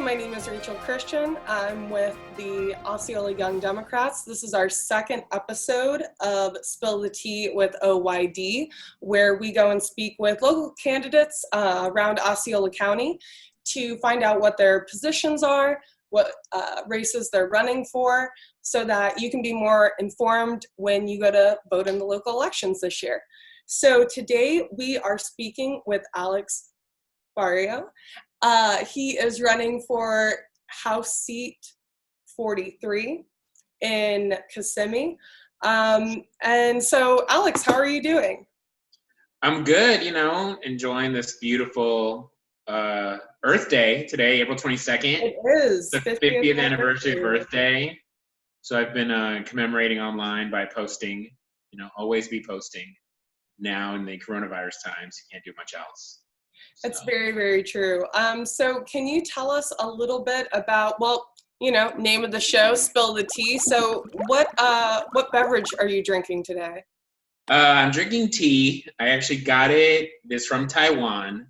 my name is Rachel Christian. I'm with the Osceola Young Democrats. This is our second episode of Spill the Tea with OYD, where we go and speak with local candidates around Osceola County to find out what their positions are, what races they're running for, so that you can be more informed when you go to vote in the local elections this year. So today we are speaking with Alex Barrio. He is running for House Seat 43 in Kissimmee. And so, Alex, how are you doing? I'm good, enjoying this beautiful Earth Day today, April 22nd. It is. The 50th anniversary birthday. So I've been commemorating online by posting, always be posting now in the coronavirus times. You can't do much else. That's very, very true. So can you tell us a little bit about, name of the show, Spill the Tea. So what beverage are you drinking today? I'm drinking tea. I actually got this from Taiwan.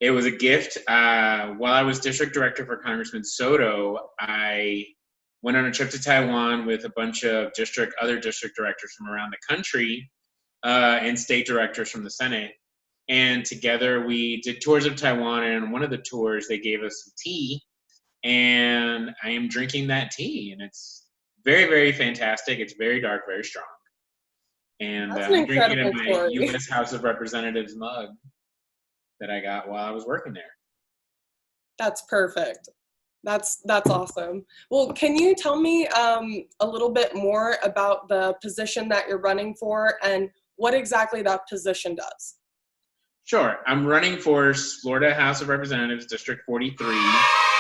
It was a gift. While I was district director for Congressman Soto, I went on a trip to Taiwan with a bunch of other district directors from around the country and state directors from the Senate. And together we did tours of Taiwan, and on one of the tours they gave us some tea, and I am drinking that tea, and it's very, very fantastic. It's very dark, very strong. And I'm drinking it in my U.S. House of Representatives mug that I got while I was working there. That's perfect. That's awesome. Well, can you tell me a little bit more about the position that you're running for and what exactly that position does? Sure. I'm running for Florida House of Representatives, District 43.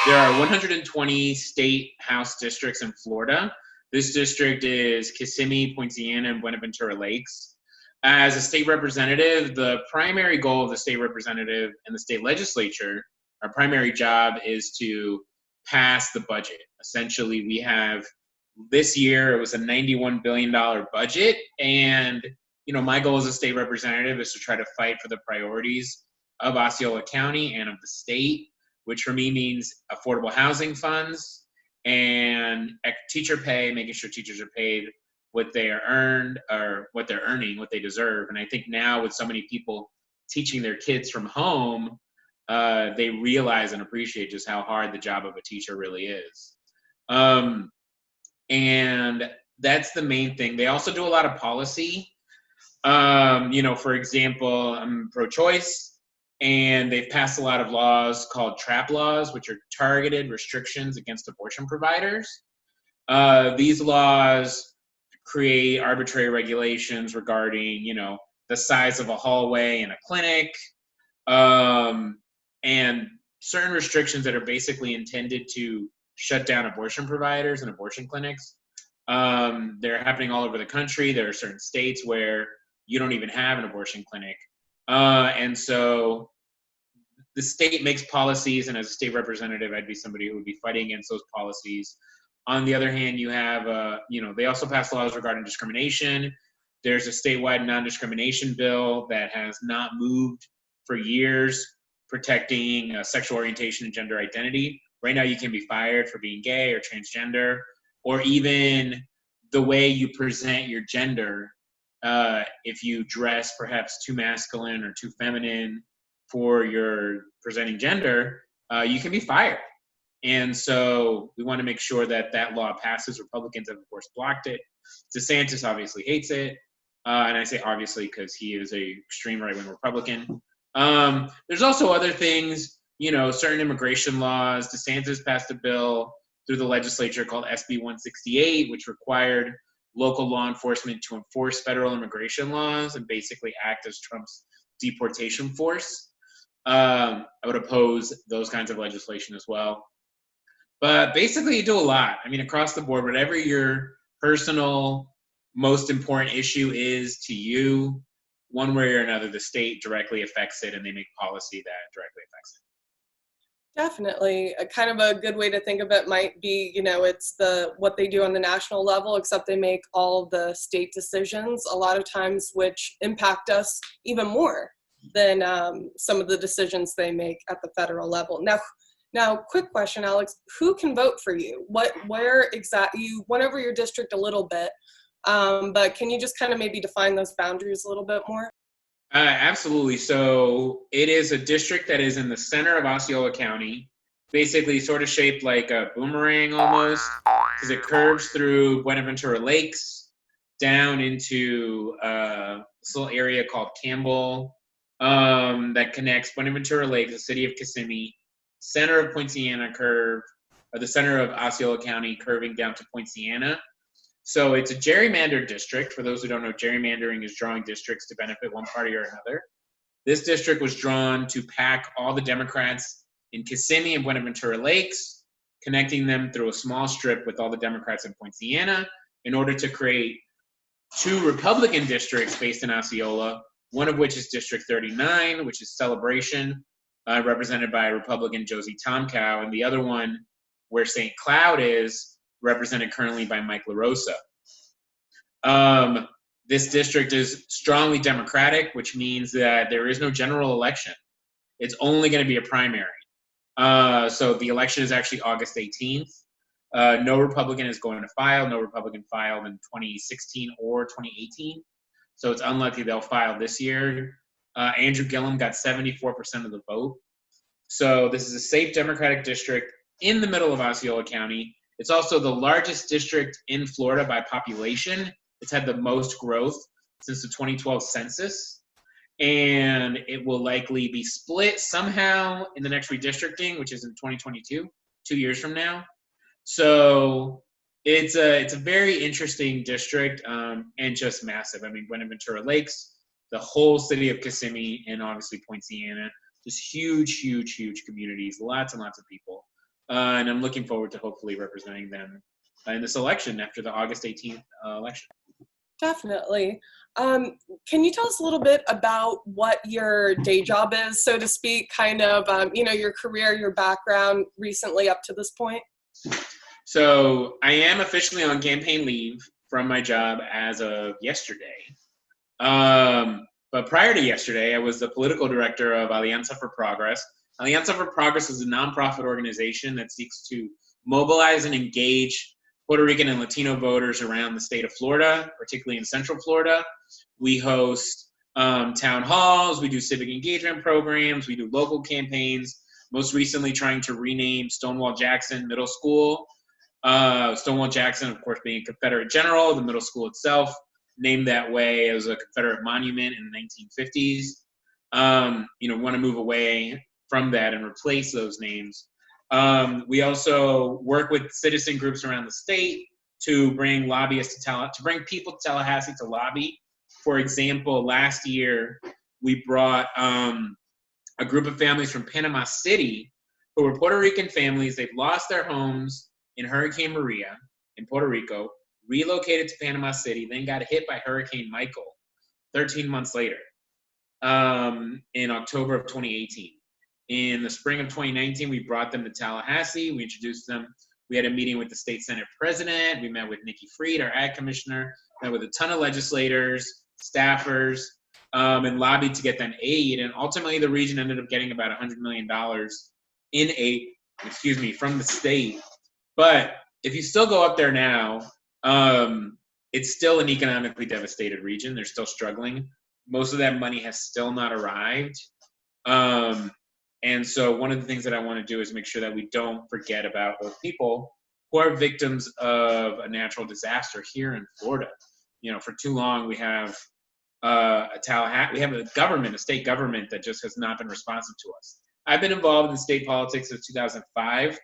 There are 120 state House districts in Florida. This district is Kissimmee, Poinciana, and Buenaventura Lakes. As a state representative, the primary goal of the state representative and the state legislature, our primary job is to pass the budget. Essentially, we have this year, it was a $91 billion budget, and my goal as a state representative is to try to fight for the priorities of Osceola County and of the state, which for me means affordable housing funds and teacher pay, making sure teachers are paid what they are earned or what they're earning, what they deserve. And I think now with so many people teaching their kids from home, they realize and appreciate just how hard the job of a teacher really is. And that's the main thing. They also do a lot of policy. For example, I'm pro-choice, and they've passed a lot of laws called TRAP laws, which are targeted restrictions against abortion providers. These laws create arbitrary regulations regarding, the size of a hallway in a clinic, and certain restrictions that are basically intended to shut down abortion providers and abortion clinics. They're happening all over the country. There are certain states where you don't even have an abortion clinic. And so the state makes policies, and as a state representative, I'd be somebody who would be fighting against those policies. On the other hand, you have, they also pass laws regarding discrimination. There's a statewide non-discrimination bill that has not moved for years, protecting sexual orientation and gender identity. Right now, you can be fired for being gay or transgender, or even the way you present your gender. If you dress perhaps too masculine or too feminine for your presenting gender, you can be fired. And so we want to make sure that that law passes. Republicans have, of course, blocked it. DeSantis obviously hates it. And I say obviously because he is a extreme right-wing Republican. There's also other things, certain immigration laws. DeSantis passed a bill through the legislature called SB 168, which required local law enforcement to enforce federal immigration laws and basically act as Trump's deportation force. I would oppose those kinds of legislation as well. But basically, you do a lot. I mean, across the board, whatever your personal most important issue is to you, one way or another, the state directly affects it, and they make policy that directly affects it. Definitely. A kind of a good way to think of it might be, it's what they do on the national level, except they make all the state decisions a lot of times, which impact us even more than some of the decisions they make at the federal level. Now, Now, quick question, Alex, who can vote for you? Where exactly, you went over your district a little bit, but can you just kind of maybe define those boundaries a little bit more? Absolutely. So it is a district that is in the center of Osceola County, basically sort of shaped like a boomerang almost, because it curves through Buenaventura Lakes down into this little area called Campbell, that connects Buenaventura Lakes, the city of Kissimmee, center of Poinciana curve, or the center of Osceola County curving down to Poinciana. So it's a gerrymandered district. For those who don't know, gerrymandering is drawing districts to benefit one party or another. This district was drawn to pack all the Democrats in Kissimmee and Buenaventura Lakes, connecting them through a small strip with all the Democrats in Poinciana in order to create two Republican districts based in Osceola, one of which is District 39, which is Celebration, represented by Republican Josie Tomkow, and the other one, where St. Cloud is, represented currently by Mike LaRosa. This district is strongly Democratic, which means that there is no general election. It's only going to be a primary. So the election is actually August 18th. No Republican is going to file. No Republican filed in 2016 or 2018. So it's unlikely they'll file this year. Andrew Gillum got 74% of the vote. So this is a safe Democratic district in the middle of Osceola County. It's also the largest district in Florida by population. It's had the most growth since the 2012 census. And it will likely be split somehow in the next redistricting, which is in 2022, 2 years from now. So it's a very interesting district, and just massive. I mean, Buenaventura Lakes, the whole city of Kissimmee, and obviously Poinciana, just huge, huge, huge communities, lots and lots of people. And I'm looking forward to hopefully representing them in this election after the August 18th election. Definitely. Can you tell us a little bit about what your day job is, so to speak, kind of, your career, your background recently up to this point? So I am officially on campaign leave from my job as of yesterday. But prior to yesterday, I was the political director of Alianza for Progress. Alianza for Progress is a nonprofit organization that seeks to mobilize and engage Puerto Rican and Latino voters around the state of Florida, particularly in Central Florida. We host town halls, we do civic engagement programs, we do local campaigns, most recently trying to rename Stonewall Jackson Middle School. Stonewall Jackson, of course, being a Confederate general, the middle school itself named that way as a Confederate monument in the 1950s. Want to move away from that and replace those names. We also work with citizen groups around the state to bring lobbyists to bring people to Tallahassee to lobby. For example, last year we brought a group of families from Panama City who were Puerto Rican families. They've lost their homes in Hurricane Maria in Puerto Rico, relocated to Panama City, then got hit by Hurricane Michael 13 months later, in October of 2018. In the spring of 2019, we brought them to Tallahassee. We introduced them. We had a meeting with the state Senate president. We met with Nikki Fried, our ag commissioner, met with a ton of legislators, staffers, and lobbied to get them aid. And ultimately, the region ended up getting about $100 million in aid, from the state. But if you still go up there now, it's still an economically devastated region. They're still struggling. Most of that money has still not arrived. And so one of the things that I want to do is make sure that we don't forget about those people who are victims of a natural disaster here in Florida. For too long we have a state government that just has not been responsive to us. I've been involved in state politics since 2005.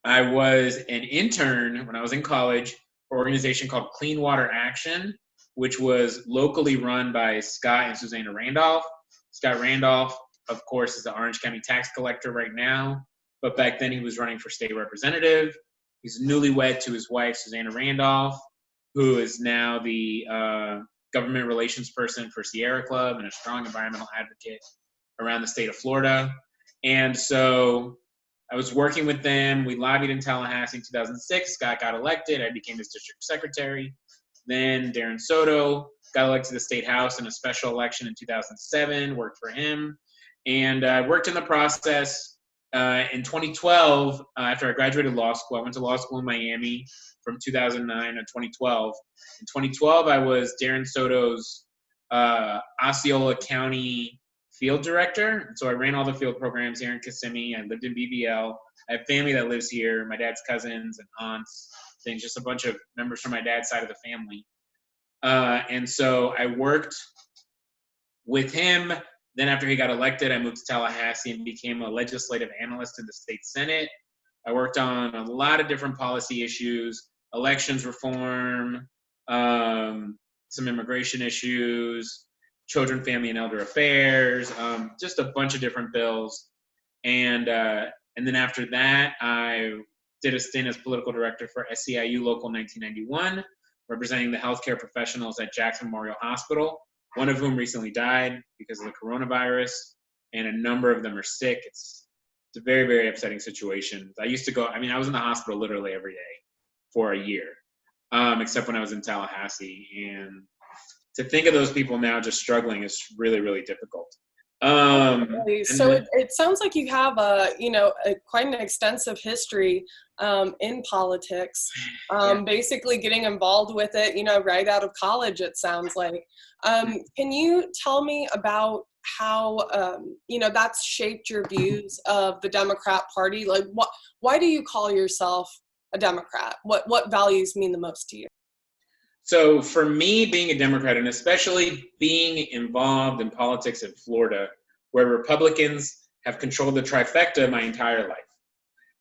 I was an intern when I was in college for an organization called Clean Water Action, which was locally run by Scott and Susanna Randolph. Scott Randolph, of course, is the Orange County tax collector right now, but back then he was running for state representative. He's newlywed to his wife, Susanna Randolph, who is now the government relations person for Sierra Club and a strong environmental advocate around the state of Florida. And so I was working with them. We lobbied in Tallahassee in 2006. Scott got elected. I became his district secretary. Then Darren Soto got elected to the state house in a special election in 2007, worked for him. And I worked in the process in 2012, after I graduated law school, I went to law school in Miami from 2009 to 2012. In 2012, I was Darren Soto's Osceola County field director. So I ran all the field programs here in Kissimmee. I lived in BBL. I have family that lives here, my dad's cousins and aunts, things, just a bunch of members from my dad's side of the family. And so I worked with him. Then after he got elected, I moved to Tallahassee and became a legislative analyst in the state Senate. I worked on a lot of different policy issues, elections reform, some immigration issues, children, family, and elder affairs, just a bunch of different bills. And then after that, I did a stint as political director for SEIU Local 1991, representing the healthcare professionals at Jackson Memorial Hospital, one of whom recently died because of the coronavirus, and a number of them are sick. It's a very, very upsetting situation. I used to go, I was in the hospital literally every day for a year, except when I was in Tallahassee. And to think of those people now just struggling is really, really difficult. So it sounds like you have quite an extensive history in politics, basically getting involved with it, right out of college, it sounds like. Can you tell me about how, that's shaped your views of the Democrat Party? Like, why do you call yourself a Democrat? What values mean the most to you? So for me, being a Democrat, and especially being involved in politics in Florida, where Republicans have controlled the trifecta my entire life.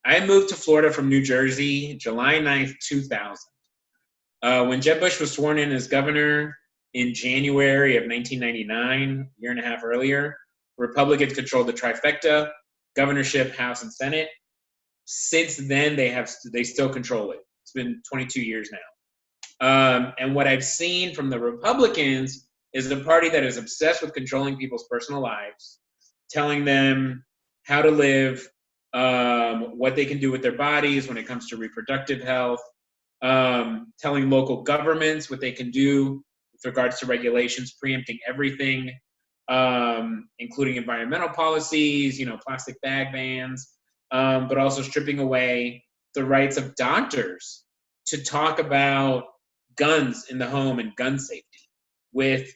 I moved to Florida from New Jersey, July 9th, 2000. When Jeb Bush was sworn in as governor in January of 1999, a year and a half earlier, Republicans controlled the trifecta, governorship, House, and Senate. Since then, they still control it. It's been 22 years now. And what I've seen from the Republicans is a party that is obsessed with controlling people's personal lives, telling them how to live, what they can do with their bodies when it comes to reproductive health, telling local governments what they can do with regards to regulations, preempting everything, including environmental policies, plastic bag bans, but also stripping away the rights of doctors to talk about guns in the home and gun safety with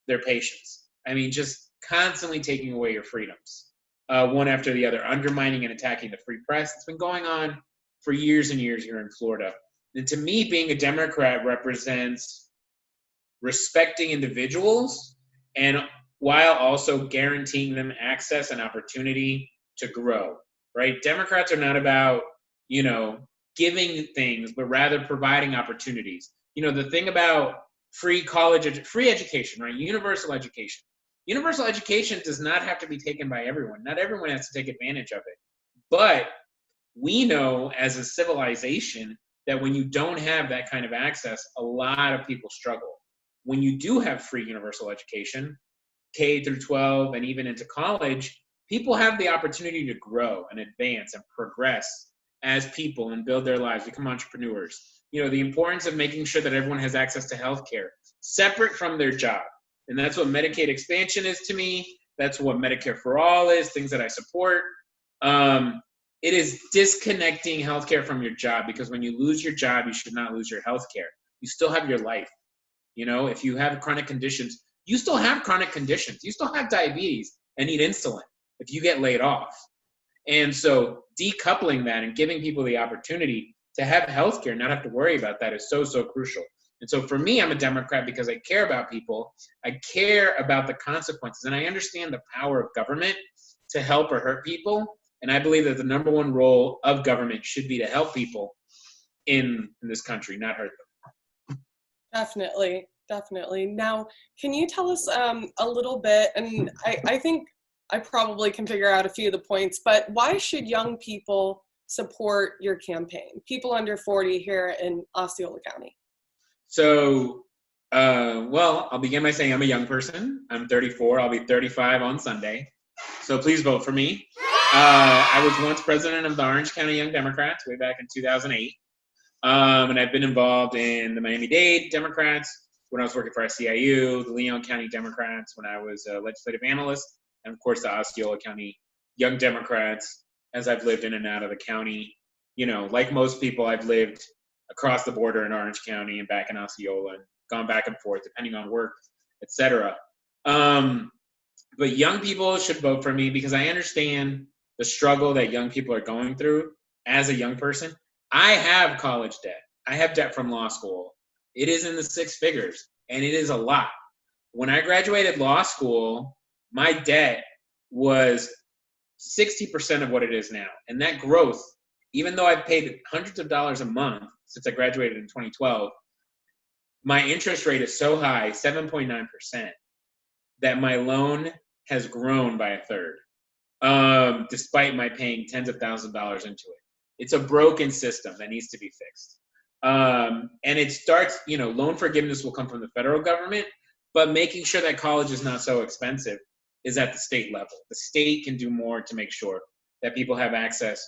their patients. Just constantly taking away your freedoms, one after the other, undermining and attacking the free press. It's been going on for years and years here in Florida. And to me, being a Democrat represents respecting individuals and while also guaranteeing them access and opportunity to grow, right? Democrats are not about, giving things, but rather providing opportunities. The thing about free education, right? Universal education. Universal education does not have to be taken by everyone. Not everyone has to take advantage of it. But we know as a civilization that when you don't have that kind of access, a lot of people struggle. When you do have free universal education, K through 12 and even into college, people have the opportunity to grow and advance and progress as people and build their lives, become entrepreneurs. The importance of making sure that everyone has access to healthcare, separate from their job. And that's what Medicaid expansion is to me. That's what Medicare for All is, things that I support. It is disconnecting healthcare from your job, because when you lose your job, you should not lose your healthcare. You still have your life. If you have chronic conditions, you still have chronic conditions. You still have diabetes and need insulin if you get laid off. And so decoupling that and giving people the opportunity to have healthcare, not have to worry about that, is so, so crucial. And so for me, I'm a Democrat because I care about people. I care about the consequences, and I understand the power of government to help or hurt people. And I believe that the number one role of government should be to help people in this country, not hurt them. Definitely. Now, can you tell us a little bit, and I think I probably can figure out a few of the points, but why should young people support your campaign? People under 40 here in Osceola County. So, I'll begin by saying I'm a young person. I'm 34. I'll be 35 on Sunday. So please vote for me. I was once president of the Orange County Young Democrats way back in 2008. And I've been involved in the Miami-Dade Democrats when I was working for SEIU, the Leon County Democrats when I was a legislative analyst, and of course the Osceola County Young Democrats as I've lived in and out of the county. You know, like most people, I've lived across the border in Orange County and back in Osceola and gone back and forth depending on work, etc. But young people should vote for me because I understand the struggle that young people are going through as a young person. I have college debt. I have debt from law school. It is in the six figures, and it is a lot. When I graduated law school, my debt was 60% of what it is now. And that growth, even though I've paid hundreds of dollars a month since I graduated in 2012, my interest rate is so high, 7.9%, that my loan has grown by a third, despite my paying tens of thousands of dollars into it. It's a broken system that needs to be fixed. And it starts, you know, loan forgiveness will come from the federal government, but making sure that college is not so expensive is at the state level. The state can do more to make sure that people have access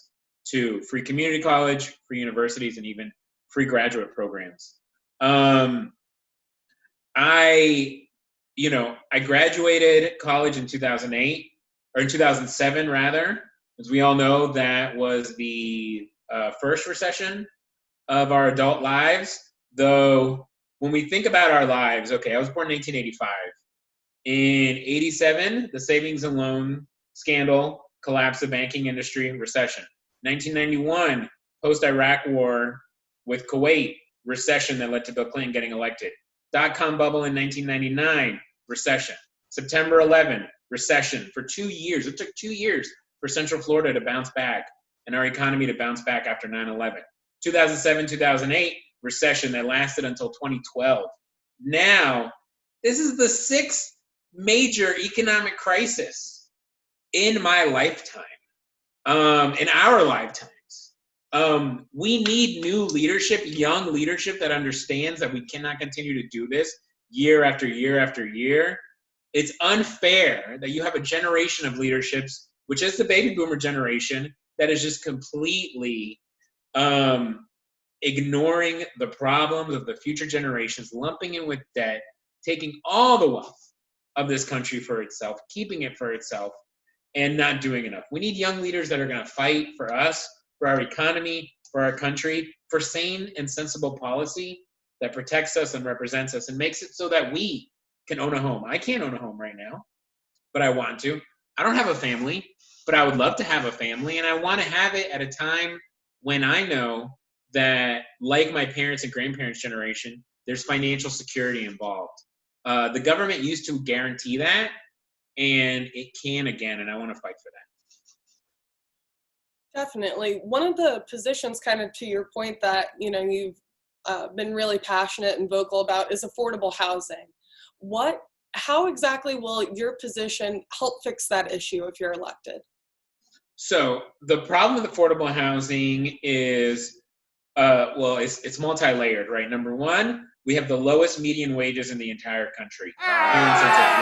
to free community college, free universities, and even free graduate programs. I graduated college in 2008, or in 2007 rather. As we all know, that was the first recession of our adult lives. Though when we think about our lives, okay, I was born in 1985. In 87, the savings and loan scandal, collapse of banking industry, recession. 1991, post-Iraq war with Kuwait, recession that led to Bill Clinton getting elected. Dot-com bubble in 1999, recession. September 11, recession for 2 years. It took 2 years for Central Florida to bounce back and our economy to bounce back after 9/11. 2007, 2008, recession that lasted until 2012. Now, this is the sixth major economic crisis in my lifetime, in our lifetimes. We need new leadership, young leadership that understands that we cannot continue to do this year after year after year. It's unfair that you have a generation of leaderships, which is the baby boomer generation, that is just completely ignoring the problems of the future generations, lumping in with debt, taking all the wealth of this country for itself, keeping it for itself, and not doing enough. We need young leaders that are going to fight for us, for our economy, for our country, for sane and sensible policy that protects us and represents us and makes it so that we can own a home. I can't own a home right now, but I want to. I don't have a family, but I would love to have a family, and I want to have it at a time when I know that, like my parents' and grandparents' generation, there's financial security involved. The government used to guarantee that, and it can again, and I want to fight for that. Definitely. One of the positions, kind of to your point, that you've been really passionate and vocal about is affordable housing. How exactly will your position help fix that issue if you're elected? So the problem with affordable housing is, it's multi-layered, right? Number one, we have the lowest median wages in the entire country here in Central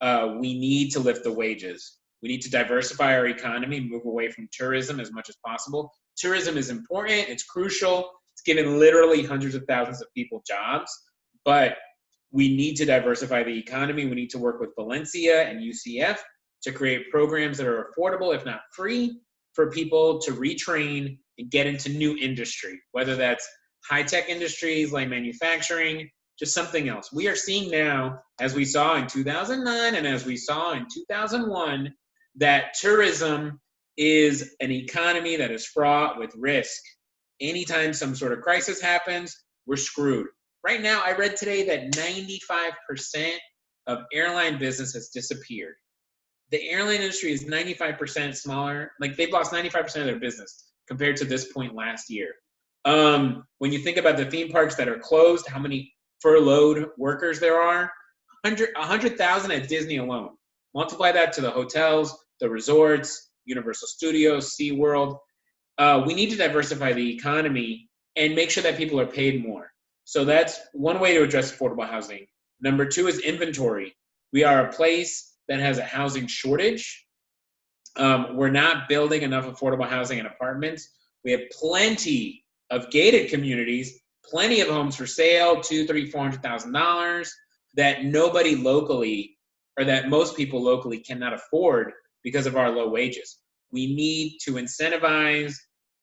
Florida. We need to lift the wages. We need to diversify our economy and move away from tourism as much as possible. Tourism is important. It's crucial. It's given literally hundreds of thousands of people jobs, but we need to diversify the economy. We need to work with Valencia and UCF to create programs that are affordable, if not free, for people to retrain and get into new industry, whether that's high-tech industries like manufacturing, just something else. We are seeing now, as we saw in 2009 and as we saw in 2001, that tourism is an economy that is fraught with risk. Anytime some sort of crisis happens, we're screwed. Right now, I read today that 95% of airline business has disappeared. The airline industry is 95% smaller. Like, they've lost 95% of their business compared to this point last year. When you think about the theme parks that are closed, how many furloughed workers there are, 100,000 at Disney alone. Multiply that to the hotels, the resorts, Universal Studios, SeaWorld. We need to diversify the economy and make sure that people are paid more. So that's one way to address affordable housing. Number two is inventory. We are a place that has a housing shortage. We're not building enough affordable housing and apartments. We have plenty of gated communities, plenty of homes for sale, $200,000, $300,000, $400,000 that nobody locally, or that most people locally cannot afford because of our low wages. We need to incentivize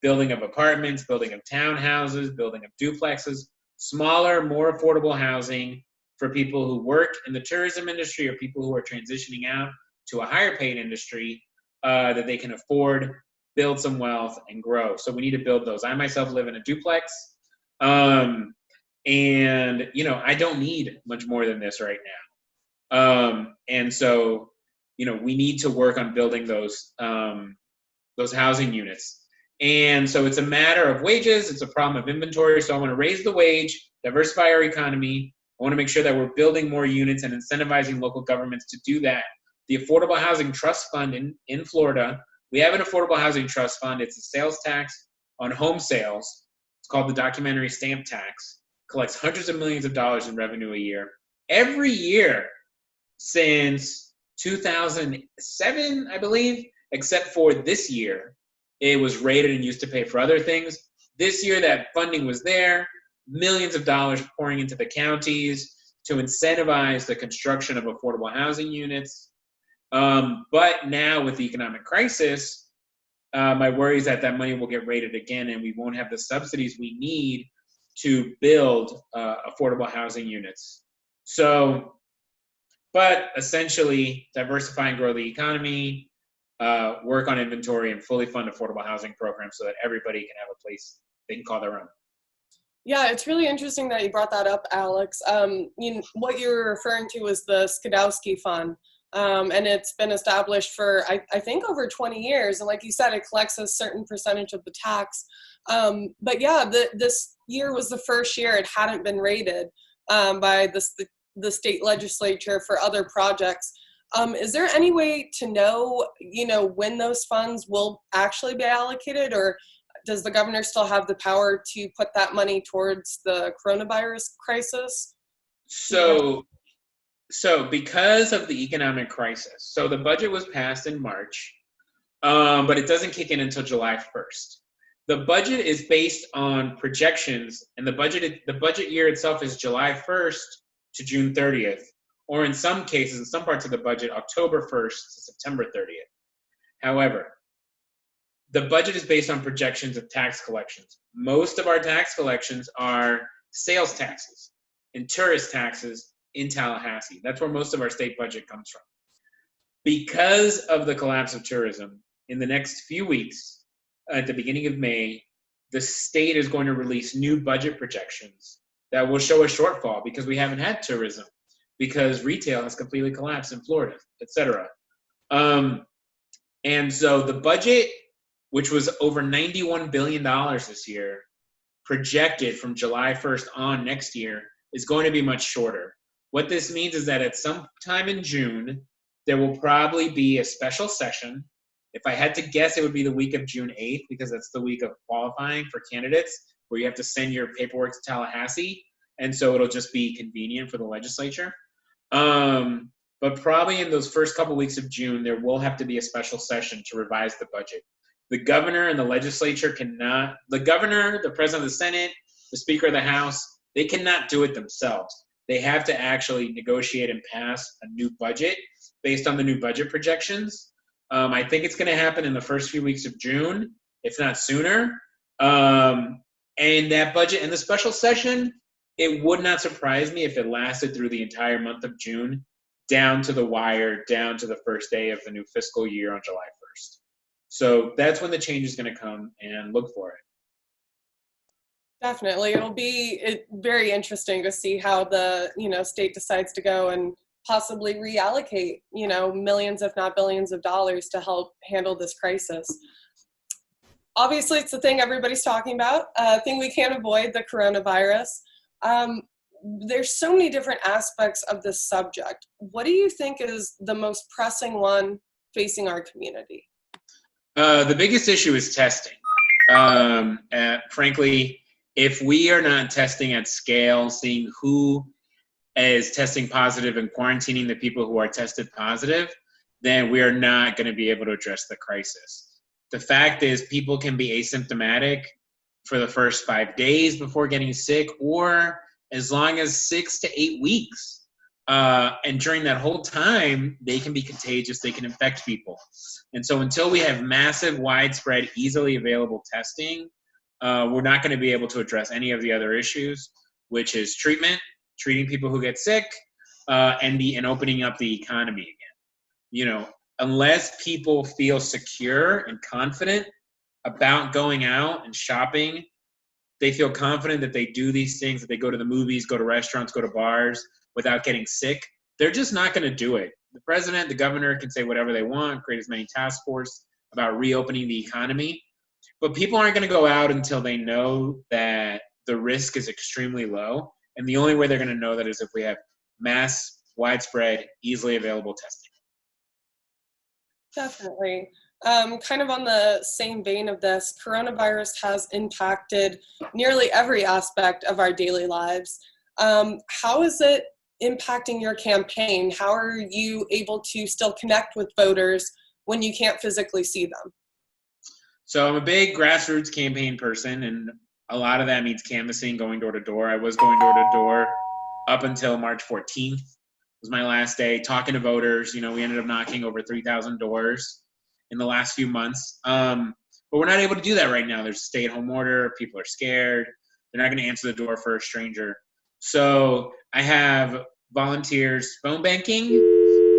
building of apartments, building of townhouses, building of duplexes, smaller, more affordable housing for people who work in the tourism industry or people who are transitioning out to a higher paid industry that they can afford, build some wealth, and grow. So we need to build those. I myself live in a duplex. And, I don't need much more than this right now. And so, we need to work on building those housing units. And so it's a matter of wages. It's a problem of inventory. So I want to raise the wage, diversify our economy. I want to make sure that we're building more units and incentivizing local governments to do that. The Affordable Housing Trust Fund in Florida, we have an Affordable Housing Trust Fund. It's a sales tax on home sales. It's called the documentary stamp tax. Collects hundreds of millions of dollars in revenue a year. Every year since 2007, I believe, except for this year, it was rated and used to pay for other things. This year, that funding was there, millions of dollars pouring into the counties to incentivize the construction of affordable housing units. But now with the economic crisis, my worry is that money will get rated again and we won't have the subsidies we need to build affordable housing units. So, but essentially, diversify and grow the economy, work on inventory, and fully fund affordable housing programs so that everybody can have a place they can call their own. Yeah, it's really interesting that you brought that up, Alex. What you're referring to is the Skidowski Fund, and it's been established for, I think, over 20 years. And like you said, it collects a certain percentage of the tax. But yeah, this year was the first year it hadn't been rated by the state legislature for other projects. Is there any way to know, when those funds will actually be allocated, or does the governor still have the power to put that money towards the coronavirus crisis? So because of the economic crisis, so the budget was passed in March, but it doesn't kick in until July 1st. The budget is based on projections, and the budget year itself is July 1st to June 30th. Or in some cases, in some parts of the budget, October 1st to September 30th. However, the budget is based on projections of tax collections. Most of our tax collections are sales taxes and tourist taxes in Tallahassee. That's where most of our state budget comes from. Because of the collapse of tourism, in the next few weeks, at the beginning of May, the state is going to release new budget projections that will show a shortfall because we haven't had tourism, because retail has completely collapsed in Florida, et cetera. And so the budget, which was over $91 billion this year, projected from July 1st on next year, is going to be much shorter. What this means is that at some time in June, there will probably be a special session. If I had to guess, it would be the week of June 8th, because that's the week of qualifying for candidates, where you have to send your paperwork to Tallahassee. And so it'll just be convenient for the legislature. But probably in those first couple weeks of June, there will have to be a special session to revise the budget. The governor and the legislature cannot, the governor, the president of the Senate, the speaker of the House, they cannot do it themselves. They have to actually negotiate and pass a new budget based on the new budget projections. I think it's going to happen in the first few weeks of June, if not sooner. And that budget and the special session, it would not surprise me if it lasted through the entire month of June, down to the wire, down to the first day of the new fiscal year on July 1st. So that's when the change is going to come, and look for it. Definitely. It'll be very interesting to see how the, state decides to go and possibly reallocate, millions, if not billions of dollars to help handle this crisis. Obviously, it's the thing everybody's talking about, a thing we can't avoid, the coronavirus. There's so many different aspects of this subject. What do you think is the most pressing one facing our community? The biggest issue is testing. Frankly, if we are not testing at scale, seeing who is testing positive and quarantining the people who are tested positive, then we are not going to be able to address the crisis. The fact is, people can be asymptomatic for the first 5 days before getting sick, or as long as 6 to 8 weeks. And during that whole time, they can be contagious. They can infect people. And so until we have massive, widespread, easily available testing, we're not going to be able to address any of the other issues, which is treating people who get sick, and opening up the economy again. You know, unless people feel secure and confident about going out and shopping, they feel confident that they do these things, that they go to the movies, go to restaurants, go to bars without getting sick, they're just not going to do it. The president, the governor can say whatever they want, create as many task force about reopening the economy, but people aren't going to go out until they know that the risk is extremely low. And the only way they're going to know that is if we have mass, widespread, easily available testing. Definitely. Kind of on the same vein of this, coronavirus has impacted nearly every aspect of our daily lives. How is it impacting your campaign? How are you able to still connect with voters when you can't physically see them? So I'm a big grassroots campaign person, and a lot of that means canvassing, going door to door. I was going door to door up until March 14th. Was my last day talking to voters. You know, we ended up knocking over 3,000 doors in the last few months. But we're not able to do that right now. There's a stay-at-home order. People are scared. They're not going to answer the door for a stranger. So I have volunteers phone banking.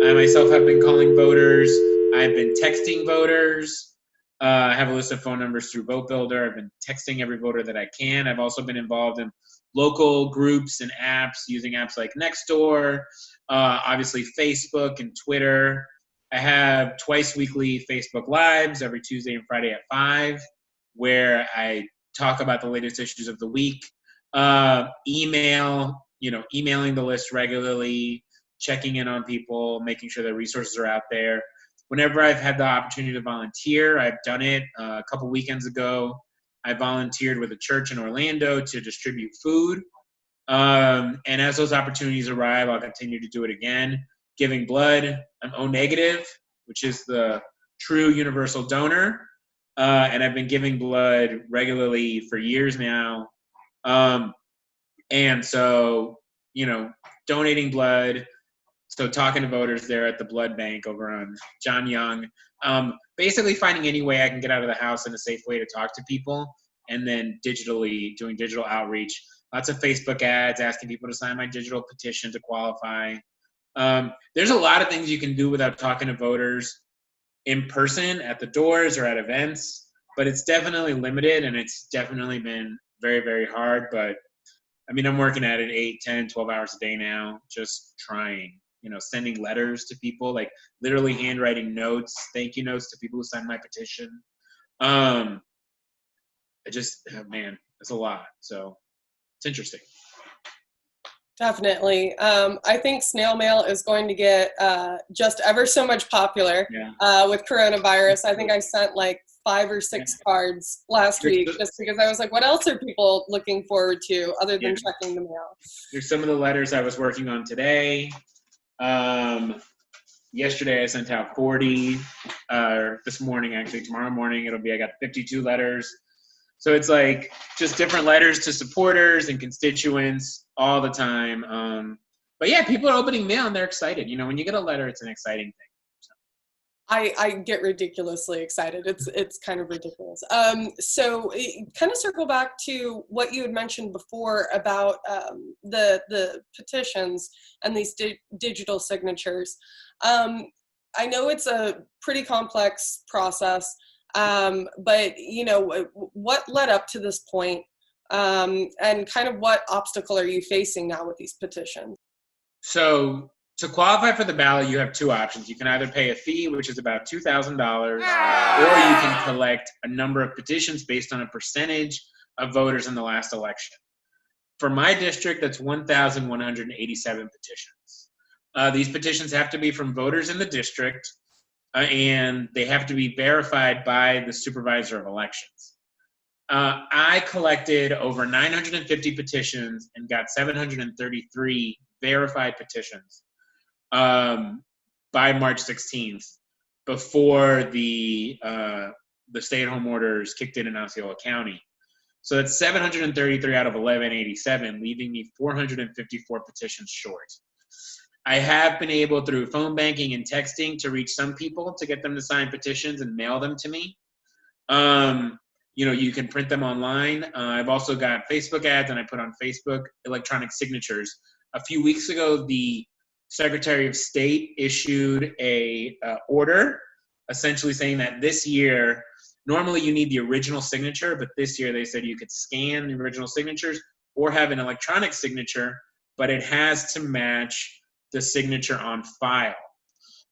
I myself have been calling voters. I've been texting voters. I have a list of phone numbers through Vote Builder. I've been texting every voter that I can. I've also been involved in local groups and apps, using apps like Nextdoor, obviously Facebook and Twitter. I have twice weekly Facebook Lives every Tuesday and Friday at 5, where I talk about the latest issues of the week. Emailing the list regularly, checking in on people, making sure that resources are out there. Whenever I've had the opportunity to volunteer, I've done it. A couple weekends ago, I volunteered with a church in Orlando to distribute food. And as those opportunities arrive, I'll continue to do it again. Giving blood, I'm O negative, which is the true universal donor. And I've been giving blood regularly for years now. And so, donating blood. So talking to voters there at the blood bank over on John Young, basically finding any way I can get out of the house in a safe way to talk to people, and then digitally doing digital outreach. Lots of Facebook ads, asking people to sign my digital petition to qualify. There's a lot of things you can do without talking to voters in person at the doors or at events, but it's definitely limited, and it's definitely been very, very hard. But I mean, I'm working at it 8, 10, 12 hours a day now, just trying, sending letters to people, like literally handwriting notes, thank you notes to people who signed my petition. Man, it's a lot. So it's interesting. Definitely. I think snail mail is going to get just ever so much popular with coronavirus. I think I sent like 5 or 6 cards last week just because I was like, what else are people looking forward to other than checking the mail? There's some of the letters I was working on today. Yesterday I sent out 40. This morning, actually, tomorrow morning, I got 52 letters. So it's like just different letters to supporters and constituents all the time. But yeah, people are opening mail and they're excited. When you get a letter, it's an exciting thing. I get ridiculously excited. It's kind of ridiculous. So kind of circle back to what you had mentioned before about the petitions and these digital signatures. I know it's a pretty complex process, but what led up to this point, and kind of what obstacle are you facing now with these petitions? So to qualify for the ballot, you have 2 options. You can either pay a fee, which is about $2,000, or you can collect a number of petitions based on a percentage of voters in the last election. For my district, that's 1,187 petitions. These petitions have to be from voters in the district, and they have to be verified by the supervisor of elections. I collected over 950 petitions and got 733 verified petitions by March 16th, before the stay-at-home orders kicked in Osceola County. So that's 733 out of 1187, leaving me 454 petitions short. I have been able through phone banking and texting to reach some people to get them to sign petitions and mail them to me. You can print them online. I've also got Facebook ads, and I put on Facebook electronic signatures. A few weeks ago, the Secretary of State issued a order essentially saying that this year, normally you need the original signature, but this year they said you could scan the original signatures or have an electronic signature, but it has to match the signature on file.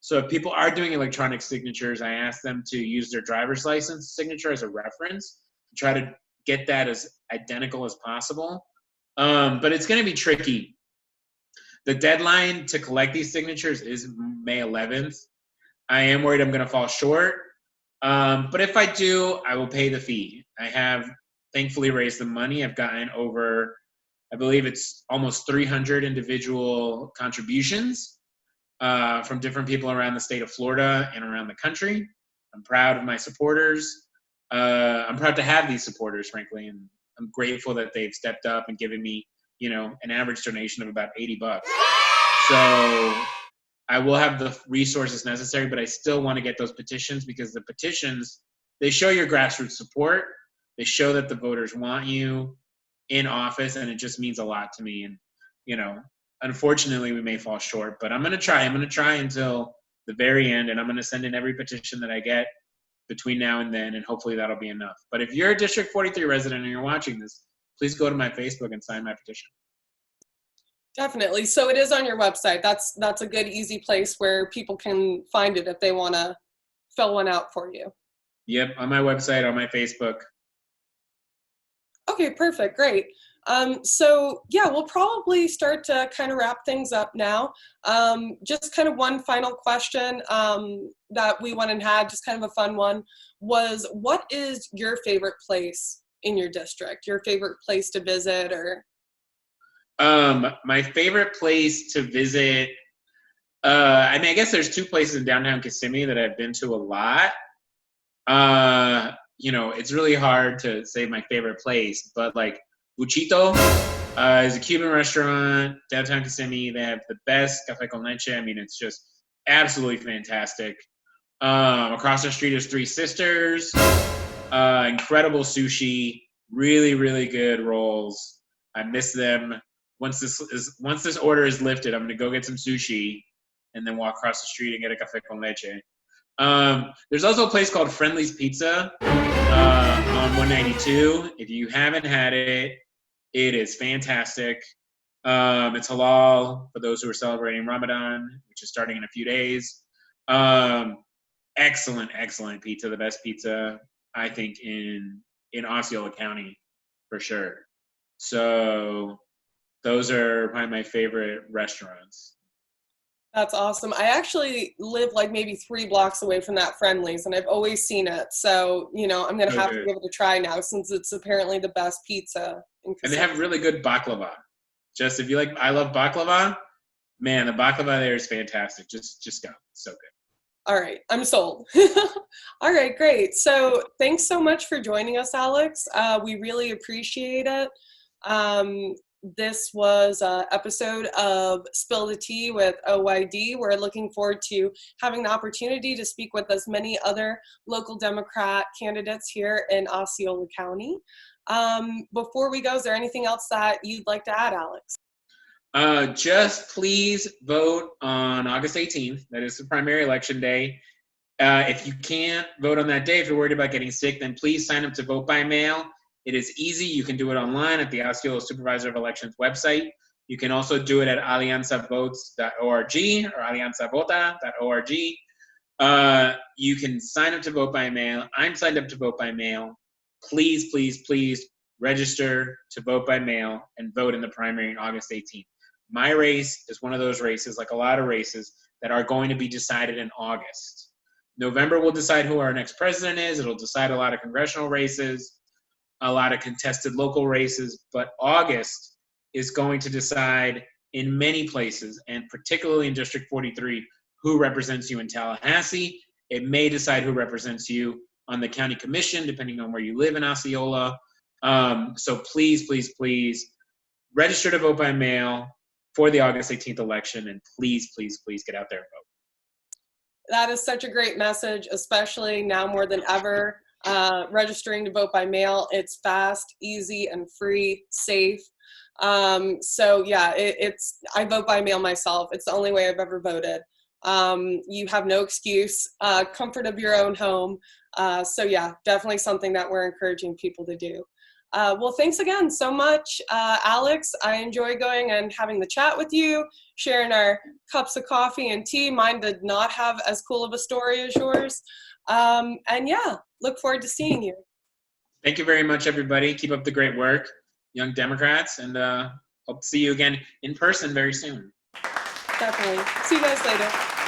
So if people are doing electronic signatures, I ask them to use their driver's license signature as a reference to try to get that as identical as possible. But it's going to be tricky. The deadline to collect these signatures is May 11th. I am worried I'm going to fall short. But if I do, I will pay the fee. I have thankfully raised the money. I've gotten over, I believe it's almost 300 individual contributions from different people around the state of Florida and around the country. I'm proud of my supporters. I'm proud to have these supporters, frankly, and I'm grateful that they've stepped up and given me, an average donation of about $80. So I will have the resources necessary, but I still want to get those petitions because the petitions, they show your grassroots support. They show that the voters want you in office, and it just means a lot to me. And, unfortunately, we may fall short, but I'm going to try. I'm going to try until the very end, and I'm going to send in every petition that I get between now and then, and hopefully that'll be enough. But if you're a District 43 resident and you're watching this, please go to my Facebook and sign my petition. Definitely. So it is on your website. That's a good, easy place where people can find it if they want to fill one out for you. Yep, on my website, on my Facebook. Okay, perfect. Great. So yeah, we'll probably start to kind of wrap things up now. Just kind of one final question that we went and had, just kind of a fun one, was what is your favorite place in your district? Your favorite place to visit or? My favorite place to visit, I guess there's two places in downtown Kissimmee that I've been to a lot. It's really hard to say my favorite place, but like Buchito is a Cuban restaurant, downtown Kissimmee. They have the best café con leche. It's just absolutely fantastic. Across the street is Three Sisters, incredible sushi, really, really good rolls. I miss them. Once this order is lifted, I'm gonna go get some sushi and then walk across the street and get a café con leche. There's also a place called Friendly's Pizza on 192. If you haven't had it, it is fantastic. It's halal for those who are celebrating Ramadan, which is starting in a few days. Excellent pizza. The best pizza, I think, in Osceola County, for sure. So those are probably my favorite restaurants. That's awesome. I actually live like maybe 3 blocks away from that Friendly's, and I've always seen it. So, I'm going to have to give it a try now since it's apparently the best pizza in Kissimmee. And they have really good baklava. Just if you like, I love baklava. Man, the baklava there is fantastic. Just go. So good. All right. I'm sold. All right, great. So thanks so much for joining us, Alex. We really appreciate it. This was an episode of Spill the Tea with OYD. We're looking forward to having the opportunity to speak with as many other local Democrat candidates here in Osceola County. Before we go, is there anything else that you'd like to add, Alex? Just please vote on August 18th. That is the primary election day. If you can't vote on that day, if you're worried about getting sick, then please sign up to vote by mail. It is easy. You can do it online at the Osceola Supervisor of Elections website. You can also do it at alianzavotes.org or alianzavota.org. You can sign up to vote by mail. I'm signed up to vote by mail. Please, please, please register to vote by mail and vote in the primary on August 18th. My race is one of those races, like a lot of races, that are going to be decided in August. November will decide who our next president is. It'll decide a lot of congressional races, a lot of contested local races, but August is going to decide in many places, and particularly in District 43, who represents you in Tallahassee. It may decide who represents you on the county commission, depending on where you live in Osceola. So please, please, please register to vote by mail for the August 18th election, and please, please, please get out there and vote. That is such a great message, especially now more than ever. Registering to vote by mail, it's fast, easy, and free, safe. So yeah, I vote by mail myself. It's the only way I've ever voted. You have no excuse, comfort of your own home. So yeah, definitely something that we're encouraging people to do. Well, thanks again so much, Alex. I enjoy going and having the chat with you, sharing our cups of coffee and tea. Mine did not have as cool of a story as yours. And yeah, look forward to seeing you. Thank you very much, everybody. Keep up the great work, Young Democrats, and hope to see you again in person very soon. Definitely. See you guys later.